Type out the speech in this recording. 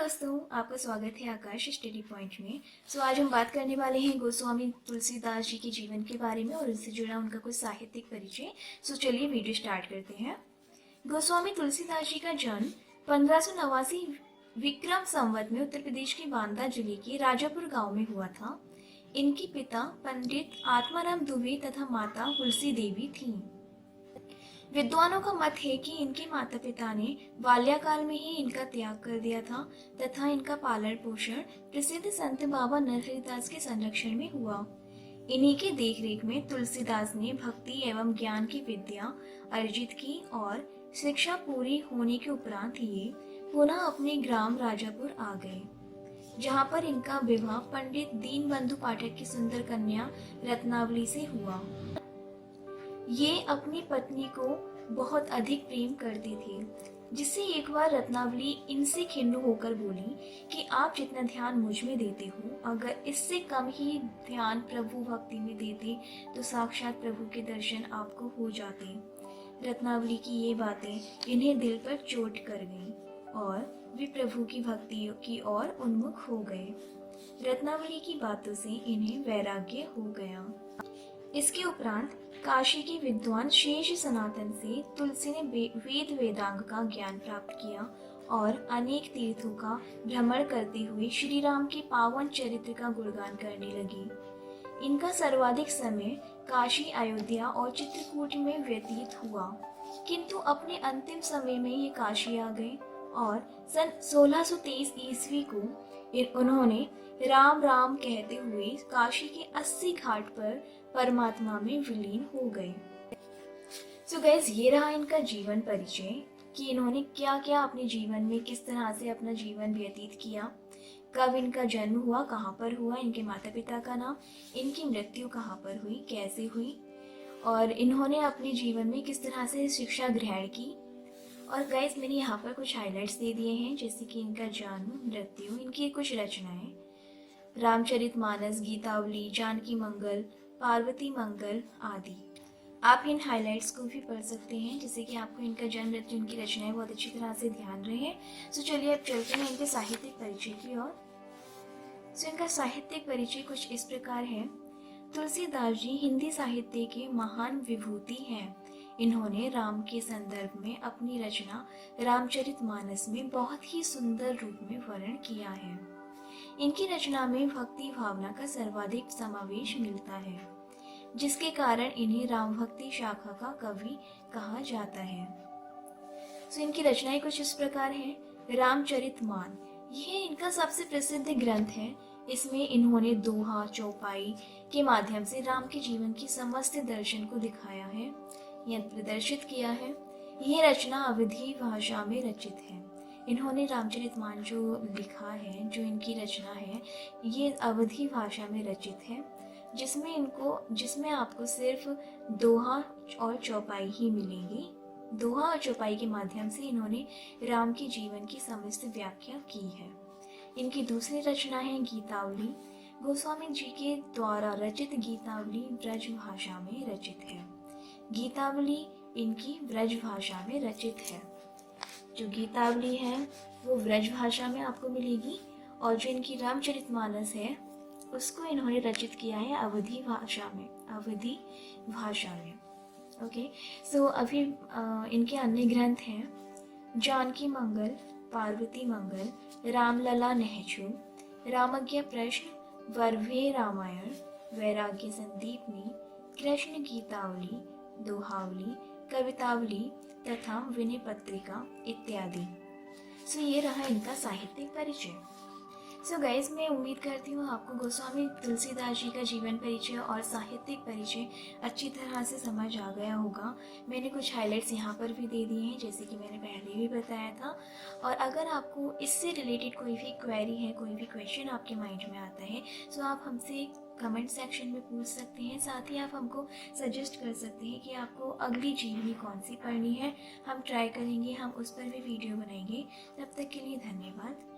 दोस्तों, आपका स्वागत है आकाश स्टडी पॉइंट में। आज हम बात करने वाले हैं गोस्वामी तुलसीदास जी के जीवन के बारे में और उससे जुड़ा उनका कुछ साहित्यिक परिचय। चलिए वीडियो स्टार्ट करते हैं। गोस्वामी तुलसीदास जी का जन्म 1589 विक्रम संवत में उत्तर प्रदेश के बांदा जिले के राजापुर गांव में हुआ था। इनके पिता पंडित आत्माराम दुबे तथा माता तुलसी देवी थीं। विद्वानों का मत है कि इनके माता पिता ने बाल्यकाल में ही इनका त्याग कर दिया था तथा इनका पालन पोषण प्रसिद्ध संत बाबा नरहरिदास के संरक्षण में हुआ। इन्हीं के देखरेख में तुलसीदास ने भक्ति एवं ज्ञान की विद्या अर्जित की और शिक्षा पूरी होने के उपरांत ये पुनः अपने ग्राम राजापुर आ गए, जहाँ पर इनका विवाह पंडित दीनबंधु पाठक की सुंदर कन्या रत्नावली से हुआ। ये अपनी पत्नी को बहुत अधिक प्रेम करती थी, जिससे एक बार रत्नावली इनसे खिन्न होकर बोली कि आप जितना ध्यान मुझ में देते हो, अगर इससे कम ही ध्यान प्रभु भक्ति में देते तो साक्षात प्रभु के दर्शन आपको हो जाते। रत्नावली की ये बातें इन्हें दिल पर चोट कर गईं और वे प्रभु की भक्ति की ओर उन्मुख हो गए। रत्नावली की बातों से इन्हें वैराग्य हो गया। इसके उपरांत काशी के विद्वान शेष सनातन से तुलसी ने वेद वेदांग का ज्ञान प्राप्त किया और अनेक तीर्थों का भ्रमण करते हुए श्री राम के पावन चरित्र का गुणगान करने लगी। इनका सर्वाधिक समय काशी, अयोध्या और चित्रकूट में व्यतीत हुआ, किंतु अपने अंतिम समय में ये काशी आ गए और सन 1623 ईस्वी को उन्होंने राम राम कहते हुए काशी के 80 घाट पर परमात्मा में विलीन हो गए। गाइस, ये रहा इनका जीवन परिचय कि इन्होंने क्या क्या अपने जीवन में किस तरह से अपना जीवन व्यतीत किया, कब इनका जन्म हुआ, कहाँ पर हुआ, इनके माता पिता का नाम, इनकी मृत्यु कहाँ पर हुई, कैसे हुई और इन्होंने अपने जीवन में किस तरह से शिक्षा ग्रहण की। और गाइस, मैंने यहाँ पर कुछ हाइलाइट्स दे दिए हैं, जैसे कि इनका जन्म, मृत्यु, इनकी कुछ रचनाएं, रामचरितमानस, गीतावली, जानकी मंगल, पार्वती मंगल आदि। आप इन हाइलाइट्स को भी पढ़ सकते हैं, जिससे कि आपको इनका जन्म, मृत्यु, इनकी रचनाएं बहुत अच्छी तरह से ध्यान रहे। चलिए अब चलते हैं इनके साहित्यिक परिचय की ओर। इनका साहित्यिक परिचय कुछ इस प्रकार है। तुलसीदास जी हिंदी साहित्य के महान विभूति हैं। इन्होंने राम के संदर्भ में अपनी रचना रामचरितमानस में बहुत ही सुंदर रूप में वर्णन किया है। इनकी रचना में भक्ति भावना का सर्वाधिक समावेश मिलता है, जिसके कारण इन्हें राम भक्ति शाखा का कवि कहा जाता है। इनकी रचनाएं कुछ इस प्रकार हैं। रामचरितमान, यह इनका सबसे प्रसिद्ध ग्रंथ है। इसमें इन्होंने दोहा, चौपाई के माध्यम से राम के जीवन की समस्त दर्शन को दिखाया है या प्रदर्शित किया है। यह रचना अवधी भाषा में रचित है। इन्होंने रामचरितमान जो लिखा है, जो इनकी रचना है, ये अवधी भाषा में रचित है, जिसमें आपको सिर्फ दोहा और चौपाई ही मिलेगी। दोहा और चौपाई के माध्यम से इन्होंने राम के जीवन की समस्त व्याख्या की है। इनकी दूसरी रचना है गीतावली। गोस्वामी जी के द्वारा रचित गीतावली ब्रज भाषा में रचित है। गीतावली इनकी ब्रज भाषा में रचित है। जो गीतावली है वो ब्रज भाषा में आपको मिलेगी और जो इनकी रामचरितमानस है उसको इन्होंने रचित किया है अवधी भाषा में। ओके, अभी इनके अन्य ग्रंथ हैं जानकी मंगल, पार्वती मंगल, रामलला नहचु, रामज्ञ प्रश्न, वर्भे रामायण, वैराग्य संदीपनी, कृष्ण गीतावली, दोहावली, कवितावली तथा विनय पत्रिका इत्यादि। ये रहा इनका साहित्यिक परिचय। गाइज, मैं उम्मीद करती हूँ आपको गोस्वामी तुलसीदास जी का जीवन परिचय और साहित्यिक परिचय अच्छी तरह से समझ आ गया होगा। मैंने कुछ हाइलाइट्स यहाँ पर भी दे दिए हैं, जैसे कि मैंने पहले भी बताया था। और अगर आपको इससे रिलेटेड कोई भी क्वेरी है, कोई भी क्वेश्चन आपके माइंड में आता है, आप हमसे कमेंट सेक्शन में पूछ सकते हैं। साथ ही आप हमको सजेस्ट कर सकते हैं कि आपको अगली जीवनी कौन सी पढ़नी है। हम ट्राई करेंगे, हम उस पर भी वीडियो बनाएंगे। तब तक के लिए धन्यवाद।